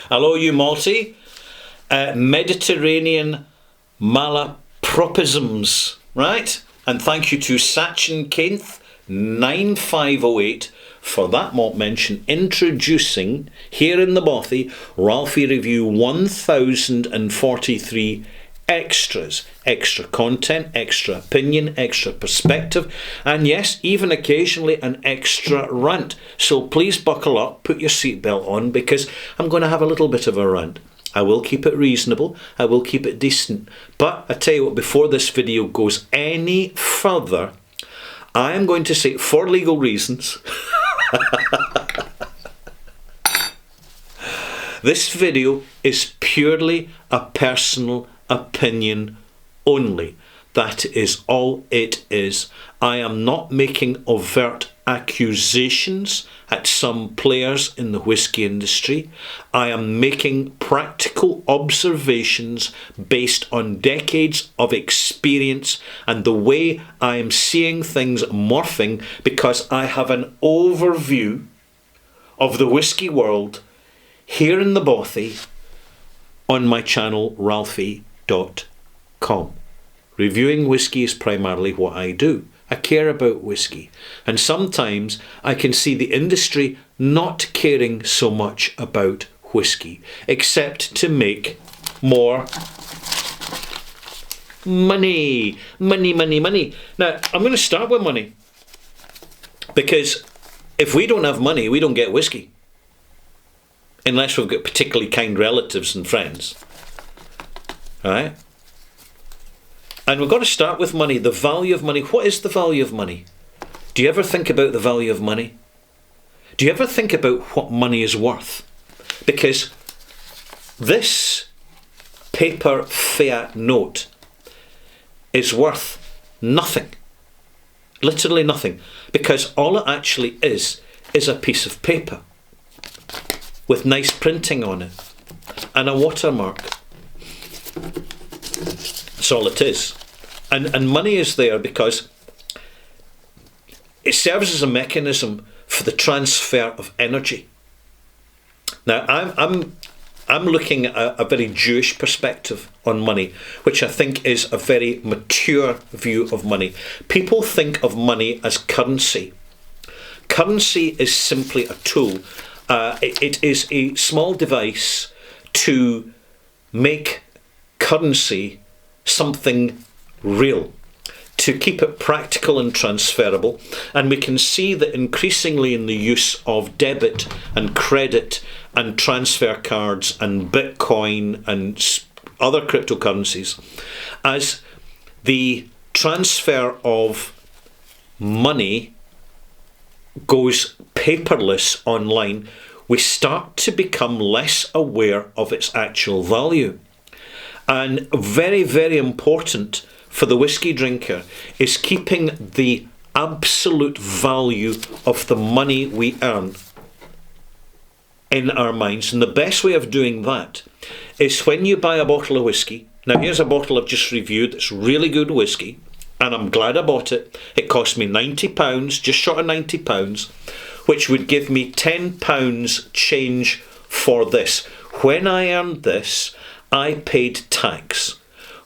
Hello, you multi. Mediterranean malapropisms, right? And thank you to Sachin Kainth 9508 for that malt mention, introducing here in the Bothy Ralphie Review 1043 extras. Extra content, extra opinion, extra perspective, and yes, even occasionally an extra rant. So please buckle up, put your seatbelt on, because I'm going to have a little bit of a rant. I will keep it reasonable, I will keep it decent, but I tell you what, before this video goes any further, I am going to say, for legal reasons, this video is purely a personal opinion only. That is all it is. I am not making overt accusations at some players in the whisky industry. I am making practical observations based on decades of experience and the way I am seeing things morphing, because I have an overview of the whisky world here in the Bothy on my channel ralphie.com. Reviewing whisky is primarily what I do. I care about whisky, and sometimes I can see the industry not caring so much about whisky, except to make more money. Money. Now, I'm going to start with money, because if we don't have money, we don't get whisky, unless we've got particularly kind relatives and friends. All right? And we've got to start with money, the value of money. What is the value of money? Do you ever think about the value of money? Do you ever think about what money is worth? Because this paper fiat note is worth nothing. Literally nothing. Because all it actually is a piece of paper with nice printing on it and a watermark. That's all it is. And money is there because it serves as a mechanism for the transfer of energy. Now, I'm looking at a very Jewish perspective on money, which I think is a very mature view of money. People think of money as currency. Currency is simply a tool. It is a small device to make currency something real, to keep it practical and transferable. And we can see that increasingly in the use of debit and credit and transfer cards and Bitcoin and other cryptocurrencies, as the transfer of money goes paperless online, we start to become less aware of its actual value. And very, very important for the whisky drinker is keeping the absolute value of the money we earn in our minds. And the best way of doing that is when you buy a bottle of whisky. Now, here's a bottle I've just reviewed. It's really good whisky, and I'm glad I bought it. It cost me £90, just short of £90, which would give me £10 change for this. When I earned this, I paid tax.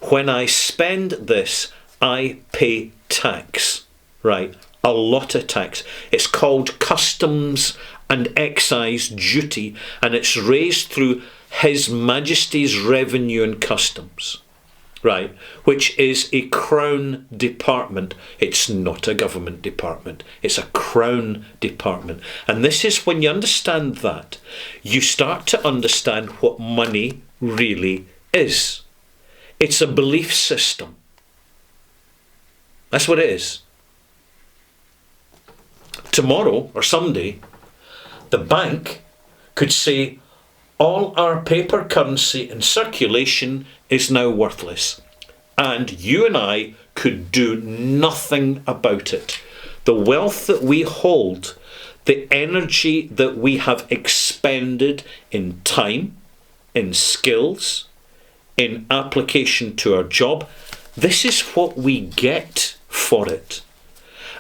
When I spend this, I pay tax. Right? A lot of tax. It's called customs and excise duty, and it's raised through His Majesty's Revenue and Customs. Right? Which is a Crown department. It's not a government department. It's a Crown department. And this is when you understand that, you start to understand what money really is. It's a belief system. That's what it is. Tomorrow or someday, the bank could say all our paper currency in circulation is now worthless, and you and I could do nothing about it. The wealth that we hold, the energy that we have expended in time, in skills, in application to our job, this is what we get for it.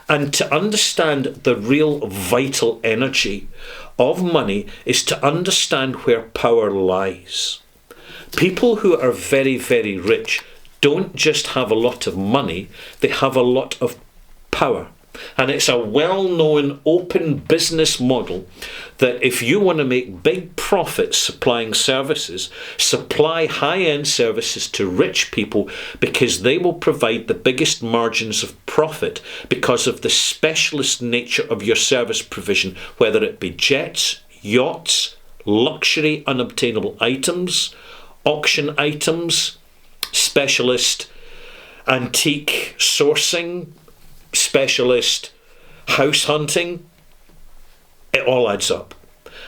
And to understand the real vital energy of money is to understand where power lies. People who are very, very rich don't just have a lot of money, they have a lot of power. And it's a well-known open business model that if you want to make big profits supplying services, supply high-end services to rich people, because they will provide the biggest margins of profit because of the specialist nature of your service provision, whether it be jets, yachts, luxury unobtainable items, auction items, specialist antique sourcing, specialist house hunting. It all adds up.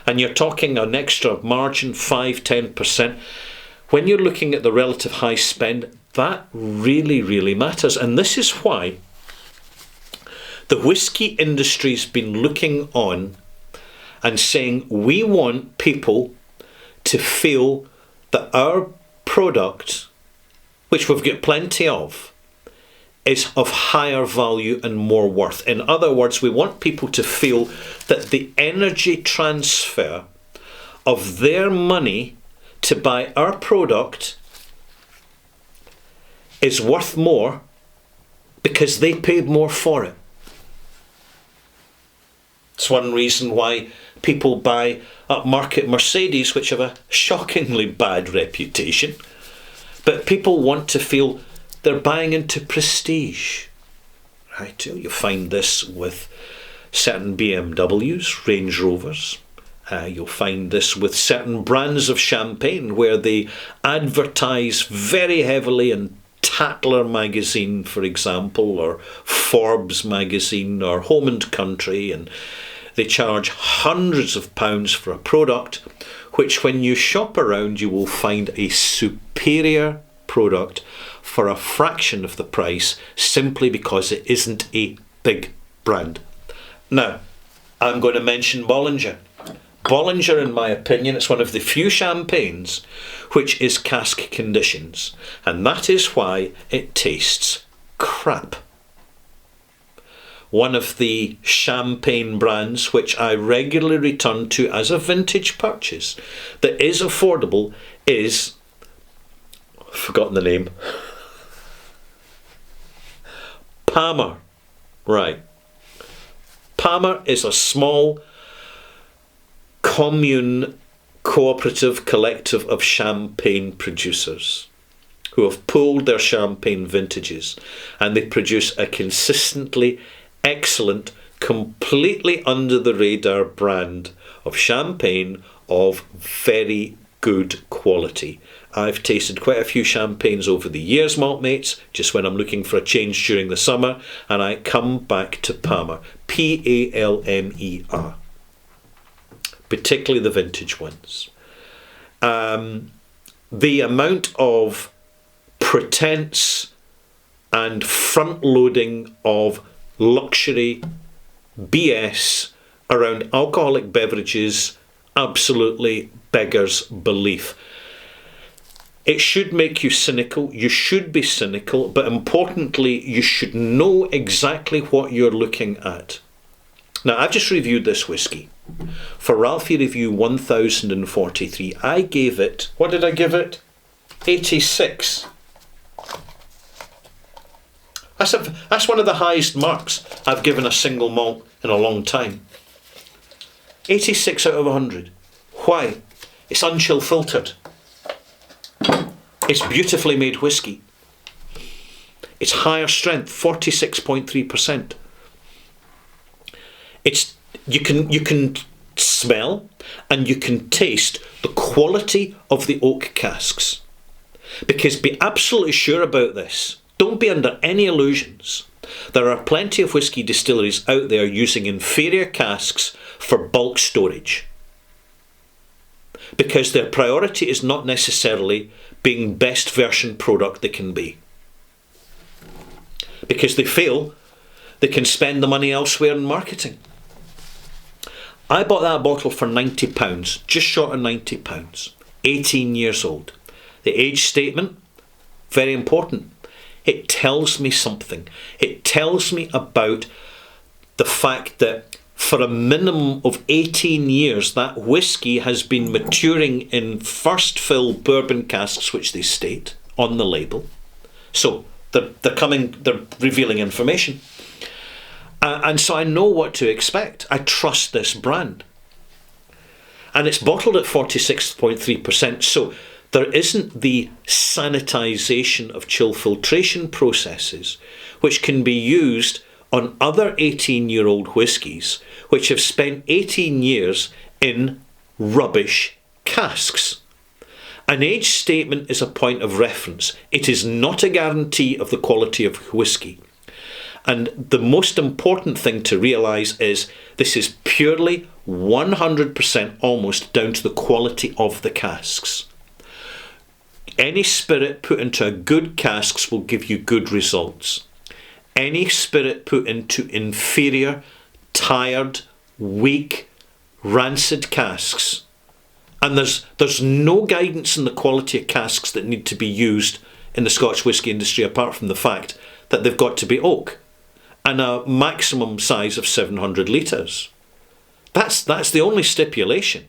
And you're talking an extra margin, 5-10%. When you're looking at the relative high spend, that really, really matters. And this is why the whisky industry's been looking on and saying, we want people to feel that our product, which we've got plenty of, is of higher value and more worth. In other words, we want people to feel that the energy transfer of their money to buy our product is worth more because they paid more for it. It's one reason why people buy upmarket Mercedes, which have a shockingly bad reputation. But people want to feel they're buying into prestige. Right? You find this with certain BMWs, Range Rovers. You'll find this with certain brands of champagne where they advertise very heavily in Tatler magazine, for example, or Forbes magazine, or Home and Country, and they charge hundreds of pounds for a product, which when you shop around you will find a superior product for a fraction of the price, simply because it isn't a big brand. Now, I'm going to mention Bollinger. Bollinger, in my opinion, it's one of the few champagnes which is cask conditions, and that is why it tastes crap. One of the champagne brands which I regularly return to as a vintage purchase that is affordable is, I've forgotten the name, Palmer. Right. Palmer is a small commune, cooperative collective of champagne producers who have pooled their champagne vintages, and they produce a consistently excellent, completely under the radar brand of champagne of very good quality. I've tasted quite a few champagnes over the years, Maltmates, just when I'm looking for a change during the summer, and I come back to Palmer, Palmer, particularly the vintage ones. The amount of pretense and front loading of luxury BS around alcoholic beverages absolutely beggars belief. It should make you cynical. You should be cynical, but importantly, you should know exactly what you're looking at. Now, I've just reviewed this whisky. For Ralphie Review 1043, I gave it, what did I give it? 86. That's one of the highest marks I've given a single malt in a long time. 86 out of 100. Why? It's unchill filtered. It's beautifully made whisky. It's higher strength, 46.3%. You can smell and you can taste the quality of the oak casks. Because be absolutely sure about this. Don't be under any illusions. There are plenty of whisky distilleries out there using inferior casks for bulk storage. Because their priority is not necessarily being best version product they can be. Because they feel they can spend the money elsewhere in marketing. I bought that bottle for £90, just short of £90, 18 years old. The age statement, very important. It tells me something. It tells me about the fact that for a minimum of 18 years, that whiskey has been maturing in first fill bourbon casks, which they state on the label. So they're revealing information. And so I know what to expect. I trust this brand. And it's bottled at 46.3%. So there isn't the sanitisation of chill filtration processes, which can be used on other 18-year-old whiskies, which have spent 18 years in rubbish casks. An age statement is a point of reference. It is not a guarantee of the quality of whisky. And the most important thing to realise is this is purely 100% almost down to the quality of the casks. Any spirit put into a good casks will give you good results. Any spirit put into inferior, tired, weak, rancid casks, and there's no guidance in the quality of casks that need to be used in the Scotch whisky industry apart from the fact that they've got to be oak and a maximum size of 700 litres. That's the only stipulation.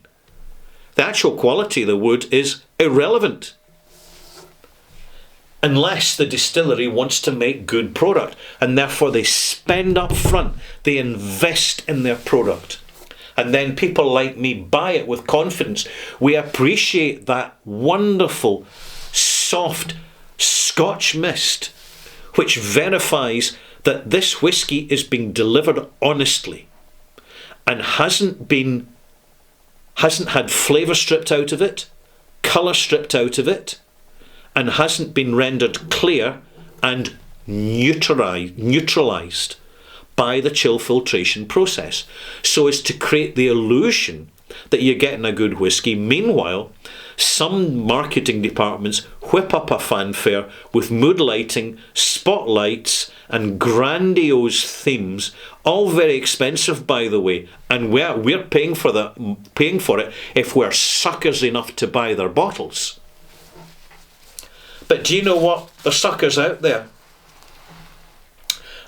The actual quality of the wood is irrelevant unless the distillery wants to make good product, and therefore they spend up front, they invest in their product, and then people like me buy it with confidence. We appreciate that wonderful, soft Scotch mist, which verifies that this whisky is being delivered honestly and hasn't had flavour stripped out of it, colour stripped out of it, and hasn't been rendered clear and neutralised by the chill filtration process, so as to create the illusion that you're getting a good whisky. Meanwhile, some marketing departments whip up a fanfare with mood lighting, spotlights and grandiose themes, all very expensive, by the way, and we're paying for it if we're suckers enough to buy their bottles. But do you know what? There's suckers out there.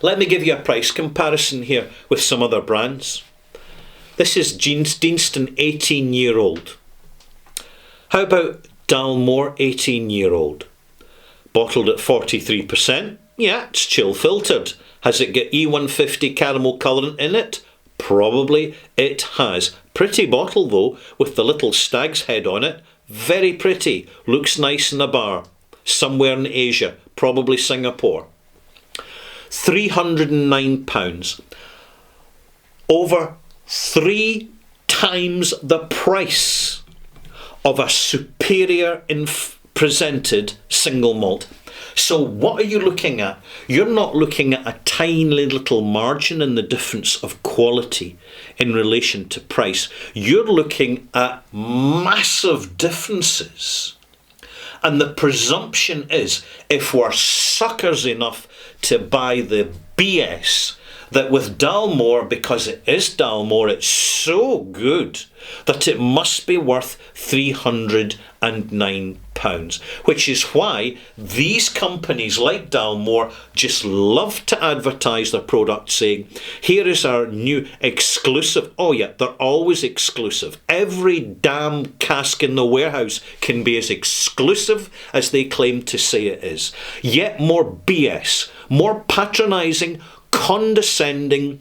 Let me give you a price comparison here with some other brands. This is Deanston 18-year-old. How about Dalmore 18-year-old? Bottled at 43%. Yeah, it's chill filtered. Has it got E150 caramel colourant in it? Probably it has. Pretty bottle though, with the little stag's head on it. Very pretty. Looks nice in a bar. Somewhere in Asia, probably Singapore. £309. Over 3 times the price of a superior presented single malt. So what are you looking at? You're not looking at a tiny little margin in the difference of quality in relation to price. You're looking at massive differences. And the presumption is, if we're suckers enough to buy the BS, that with Dalmore, because it is Dalmore, it's so good that it must be worth £309, which is why these companies like Dalmore just love to advertise their product saying, here is our new exclusive. Oh yeah, they're always exclusive. Every damn cask in the warehouse can be as exclusive as they claim to say it is. Yet more BS, more patronising, condescending,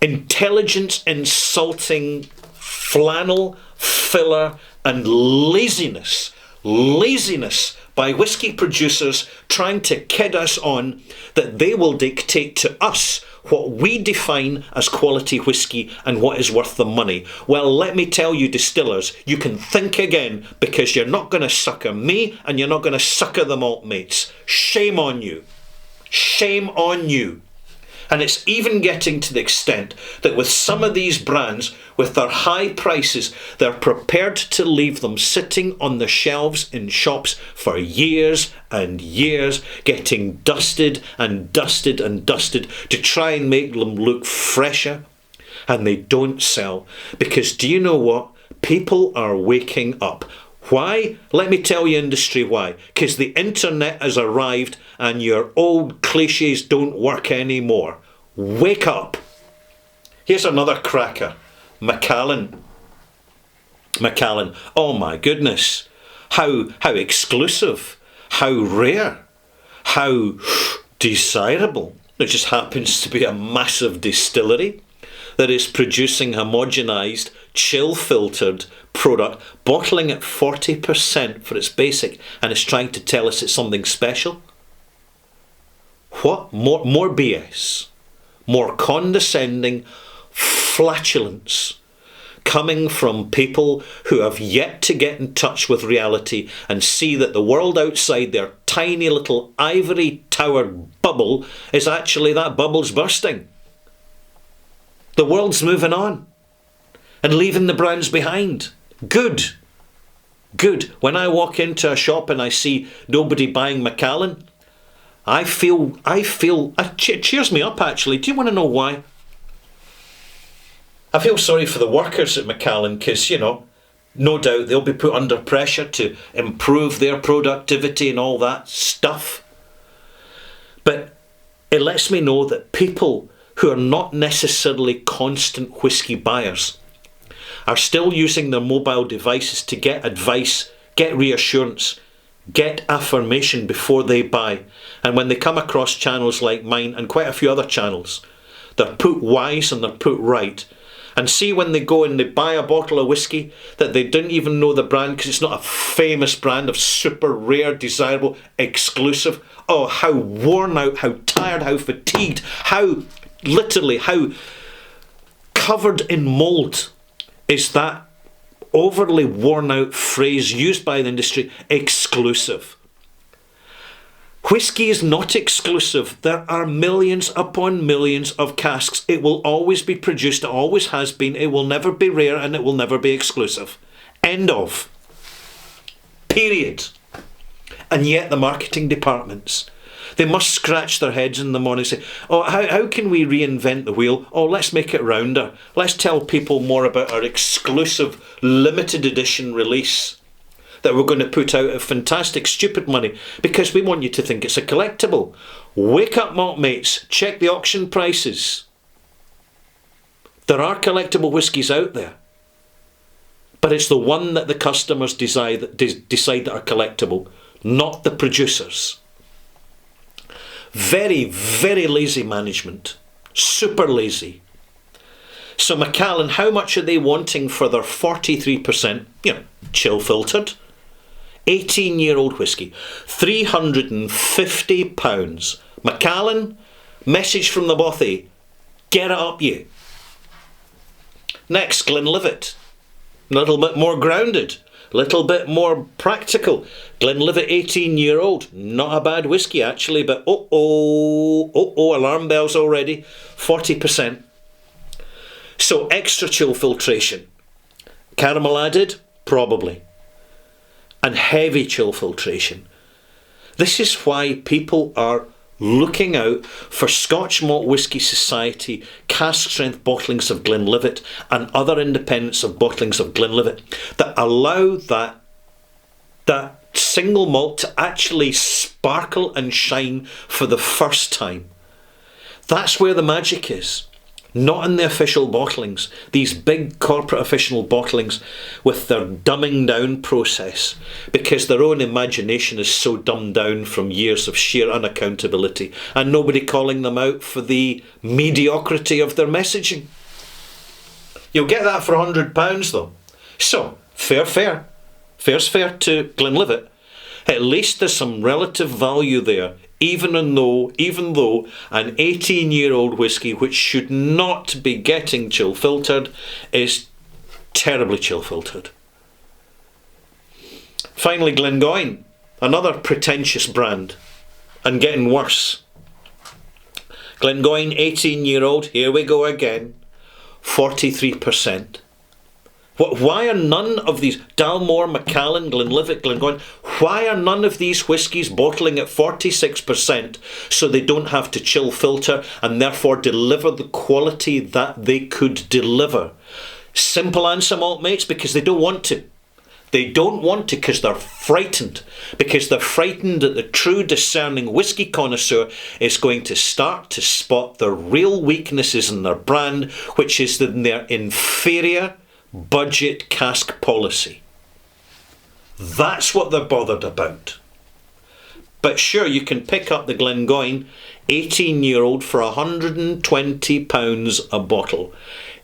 intelligence insulting, flannel, filler and laziness by whisky producers trying to kid us on that they will dictate to us what we define as quality whisky and what is worth the money. Well, let me tell you, distillers, you can think again, because you're not going to sucker me and you're not going to sucker the malt mates. Shame on you. Shame on you. And it's even getting to the extent that with some of these brands, with their high prices, they're prepared to leave them sitting on the shelves in shops for years and years, getting dusted and dusted and dusted to try and make them look fresher. And they don't sell. Because do you know what? People are waking up. Why? Let me tell you, industry, why. Because the internet has arrived and your old cliches don't work anymore. Wake up. Here's another cracker. Macallan. Oh my goodness. How exclusive. How rare. How desirable. It just happens to be a massive distillery that is producing homogenised, chill-filtered product, bottling at 40% for its basic, and it's trying to tell us it's something special. What? More BS. More condescending flatulence coming from people who have yet to get in touch with reality and see that the world outside their tiny little ivory towered bubble is actually that bubble's bursting. The world's moving on and leaving the brands behind. Good. When I walk into a shop and I see nobody buying Macallan, it cheers me up actually. Do you want to know why? I feel sorry for the workers at Macallan because, no doubt they'll be put under pressure to improve their productivity and all that stuff. But it lets me know that people who are not necessarily constant whisky buyers are still using their mobile devices to get advice, get reassurance, get affirmation before they buy. And when they come across channels like mine and quite a few other channels, they're put wise and they're put right. And see when they go and they buy a bottle of whiskey that they didn't even know the brand because it's not a famous brand of super rare, desirable, exclusive. Oh, how worn out, how tired, how fatigued, how covered in mould is that overly worn out phrase used by the industry, exclusive. Whiskey is not exclusive. There are millions upon millions of casks. It will always be produced. It always has been. It will never be rare and it will never be exclusive. End of. Period. And yet the marketing departments, they must scratch their heads in the morning and say, oh, how can we reinvent the wheel? Oh, let's make it rounder. Let's tell people more about our exclusive limited edition release that we're going to put out at fantastic stupid money because we want you to think it's a collectible. Wake up, malt mates. Check the auction prices. There are collectible whiskies out there. But it's the one that the customers decide that are collectible, not the producers. Very, very lazy management. Super lazy. So Macallan, how much are they wanting for their 43%, chill filtered? 18-year-old whiskey, £350. Macallan, message from the bothy, get it up you. Next, Glenlivet, a little bit more grounded, a little bit more practical. Glenlivet 18-year-old, not a bad whiskey actually, but alarm bells already, 40%. So extra chill filtration. Caramel added? Probably. And heavy chill filtration. This is why people are looking out for Scotch Malt Whisky Society cask strength bottlings of Glenlivet and other independents of bottlings of Glenlivet that allow that single malt to actually sparkle and shine for the first time. That's where the magic is. Not in the official bottlings, these big corporate official bottlings with their dumbing down process, because their own imagination is so dumbed down from years of sheer unaccountability and nobody calling them out for the mediocrity of their messaging. You'll get that for £100 though. So, fair's fair to Glenlivet. At least there's some relative value there, even though an 18-year-old whiskey, which should not be getting chill filtered, is terribly chill filtered. Finally, Glengoyne, another pretentious brand, and getting worse. Glengoyne 18-year-old, here we go again, 43%. Why are none of these, Dalmore, Macallan, Glenlivet, Glengoyne, why are none of these whiskies bottling at 46% so they don't have to chill filter and therefore deliver the quality that they could deliver? Simple answer, malt mates, because they don't want to. They don't want to because they're frightened. Because they're frightened that the true discerning whisky connoisseur is going to start to spot the real weaknesses in their brand, which is in their inferior budget cask policy. That's what they're bothered about. But sure, you can pick up the Glengoyne 18-year-old for £120 a bottle.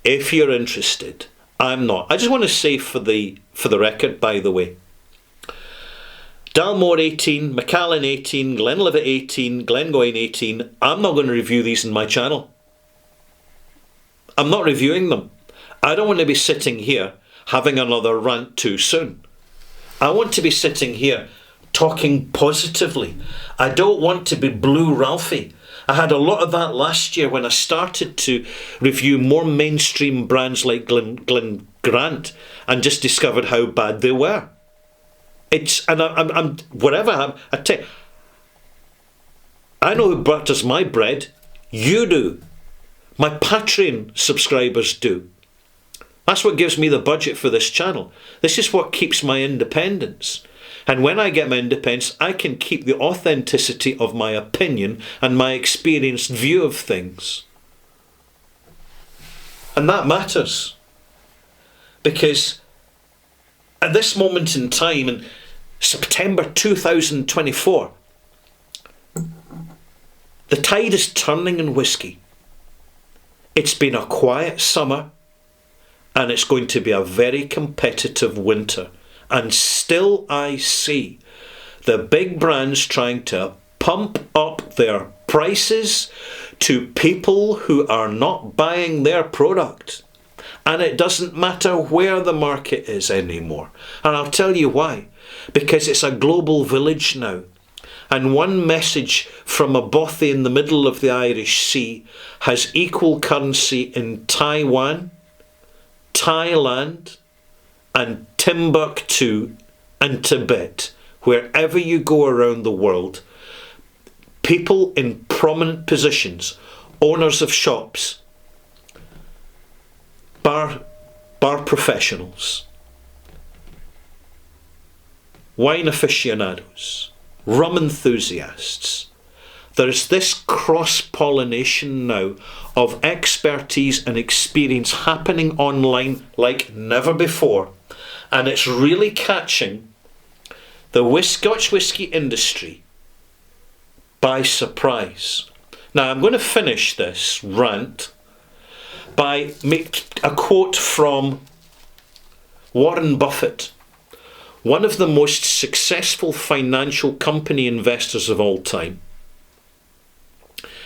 If you're interested, I'm not. I just want to say for the record, by the way, Dalmore 18, Macallan 18, Glenlivet 18, Glengoyne 18, I'm not going to review these in my channel. I'm not reviewing them. I don't want to be sitting here having another rant too soon. I want to be sitting here talking positively. I don't want to be Blue Ralphie. I had a lot of that last year when I started to review more mainstream brands like Glen Grant and just discovered how bad they were. I'm whatever. I tell you, I know who butters my bread. You do. My Patreon subscribers do. That's what gives me the budget for this channel. This is what keeps my independence. And when I get my independence, I can keep the authenticity of my opinion and my experienced view of things. And that matters. Because at this moment in time, in September 2024, the tide is turning in whisky. It's been a quiet summer, and it's going to be a very competitive winter. And still I see the big brands trying to pump up their prices to people who are not buying their product. And it doesn't matter where the market is anymore. And I'll tell you why. Because it's a global village now. And one message from a bothy in the middle of the Irish Sea has equal currency in Taiwan, Thailand, and Timbuktu and Tibet. Wherever you go around the world, people in prominent positions, owners of shops, bar professionals, wine aficionados, rum enthusiasts. There's this cross-pollination now of expertise and experience happening online like never before. And it's really catching the Scotch whisky industry by surprise. Now, I'm going to finish this rant by a quote from Warren Buffett, one of the most successful financial company investors of all time.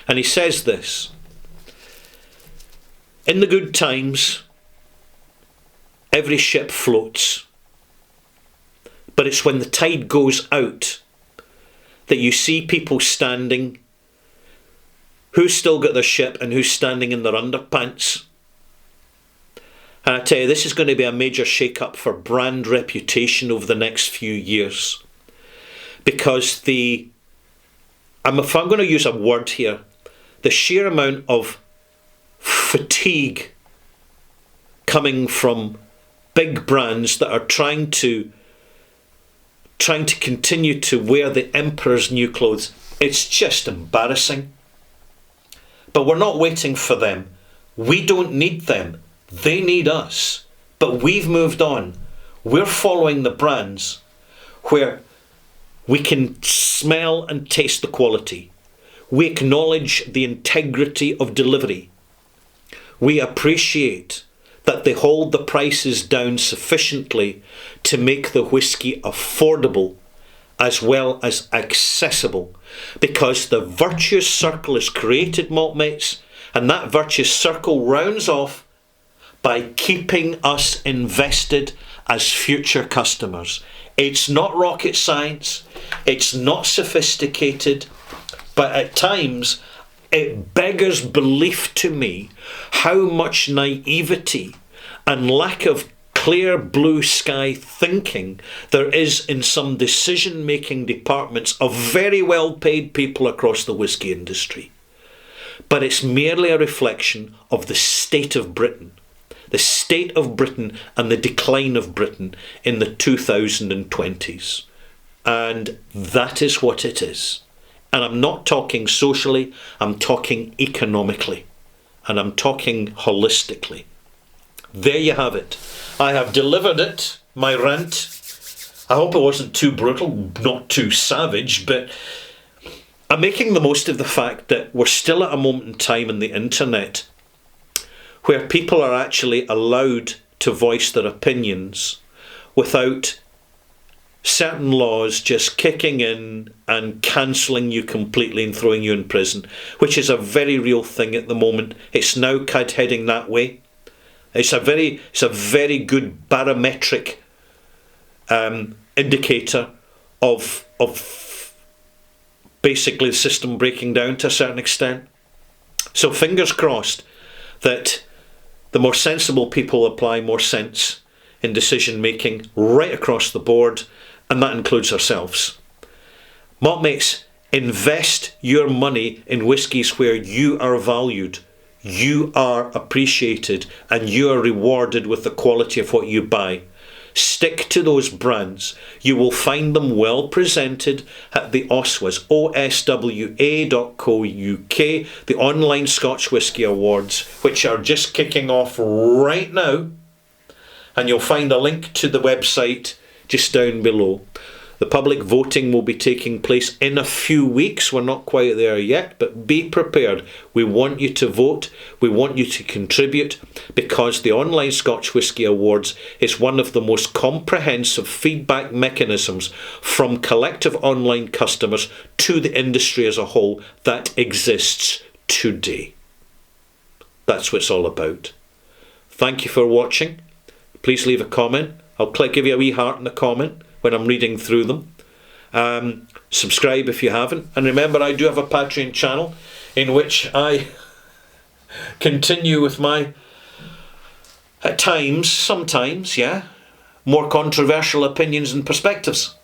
And he says this: in the good times, every ship floats. But it's when the tide goes out that you see people standing, who's still got their ship and who's standing in their underpants. And I tell you, this is going to be a major shake-up for brand reputation over the next few years. Because if I'm going to use a word here, the sheer amount of fatigue coming from big brands that are trying to continue to wear the emperor's new clothes, it's just embarrassing. But we're not waiting for them. We don't need them. They need us. But we've moved on. We're following the brands where we can smell and taste the quality. We acknowledge the integrity of delivery. We appreciate that they hold the prices down sufficiently to make the whisky affordable as well as accessible, because the virtuous circle is created, maltmates, and that virtuous circle rounds off by keeping us invested as future customers. It's not rocket science, it's not sophisticated, but at times it beggars belief to me how much naivety and lack of clear blue sky thinking there is in some decision-making departments of very well-paid people across the whisky industry. But it's merely a reflection of the state of Britain. the state of Britain and the decline of Britain in the 2020s. And that is what it is. And I'm not talking socially, I'm talking economically. And I'm talking holistically. There you have it. I have delivered it, my rant. I hope it wasn't too brutal, not too savage, but I'm making the most of the fact that we're still at a moment in time in the internet where people are actually allowed to voice their opinions without certain laws just kicking in and cancelling you completely and throwing you in prison, which is a very real thing at the moment. It's now heading that way. It's a very good barometric indicator of basically the system breaking down to a certain extent. So fingers crossed that the more sensible people apply more sense in decision making right across the board, and that includes ourselves. Maltmates, invest your money in whiskies where you are valued, you are appreciated, and you are rewarded with the quality of what you buy. Stick to those brands. You will find them well presented at the OSWAs, oswa.co.uk, the online Scotch Whisky Awards, which are just kicking off right now. And you'll find a link to the website just down below. The public voting will be taking place in a few weeks. We're not quite there yet, but be prepared. We want you to vote. We want you to contribute, because the Online Scotch Whisky Awards is one of the most comprehensive feedback mechanisms from collective online customers to the industry as a whole that exists today. That's what it's all about. Thank you for watching. Please leave a comment. I'll give you a wee heart in the comment when I'm reading through them. Subscribe if you haven't. And remember, I do have a Patreon channel in which I continue with my, at times, sometimes, more controversial opinions and perspectives.